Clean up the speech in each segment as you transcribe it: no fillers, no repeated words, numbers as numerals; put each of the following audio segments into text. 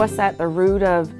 what's at the root of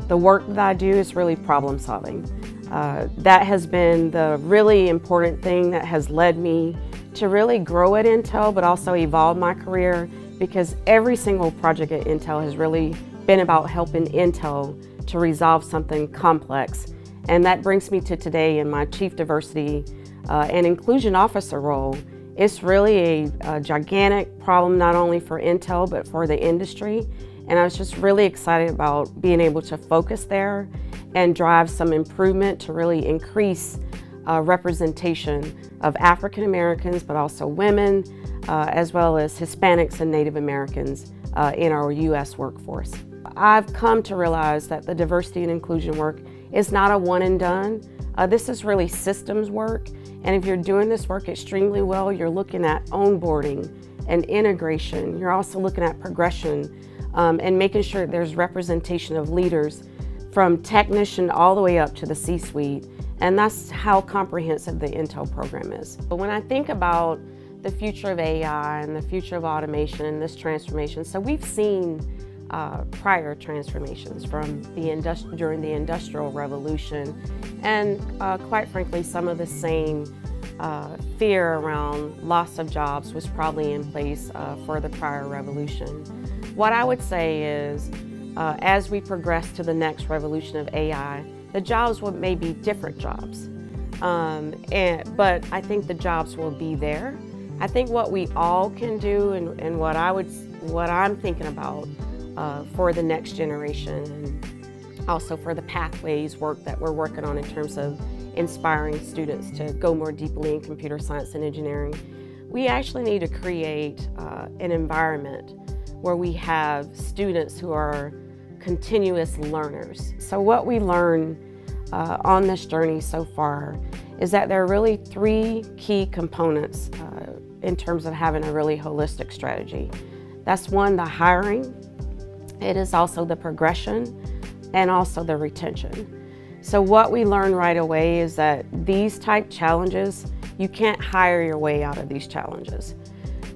the work that I do is really problem solving. That has been the really important thing that has led me to really grow at Intel, but also evolve my career, because every single project at Intel has really been about helping Intel to resolve something complex. And that brings me to today in my Chief Diversity and Inclusion Officer role. It's really a gigantic problem, not only for Intel, but for the industry. And I was just really excited about being able to focus there and drive some improvement to really increase representation of African Americans, but also women, as well as Hispanics and Native Americans in our U.S. workforce. I've come to realize that the diversity and inclusion work is not a one and done. This is really systems work, and if you're doing this work extremely well, you're looking at onboarding and integration. You're also looking at progression and making sure there's representation of leaders from technician all the way up to the C-suite, and that's how comprehensive the Intel program is. But when I think about the future of AI and the future of automation and this transformation, so we've seen prior transformations from during the Industrial Revolution, and quite frankly, some of the same fear around loss of jobs was probably in place for the prior revolution. What I would say is, as we progress to the next revolution of AI, the jobs may be different jobs, but I think the jobs will be there. I think what we all can do, and what I'm thinking about for the next generation, and also for the pathways work that we're working on in terms of inspiring students to go more deeply in computer science and engineering, we actually need to create an environment where we have students who are continuous learners. So what we learn on this journey so far is that there are really three key components in terms of having a really holistic strategy. That's one, the hiring. It is also the progression and also the retention. So what we learn right away is that these type challenges, you can't hire your way out of these challenges.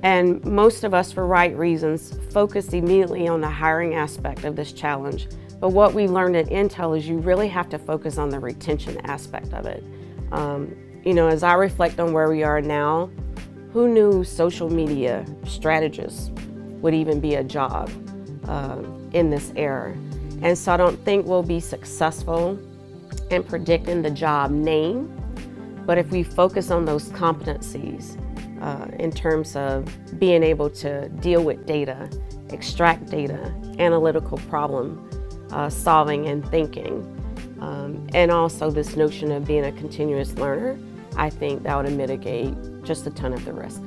And most of us, for right reasons, focused immediately on the hiring aspect of this challenge. But what we learned at Intel is you really have to focus on the retention aspect of it. You know, as I reflect on where we are now, who knew social media strategists would even be a job in this era? And so I don't think we'll be successful in predicting the job name, but if we focus on those competencies in terms of being able to deal with data, extract data, analytical problem solving and thinking, and also this notion of being a continuous learner, I think that would mitigate just a ton of the risk.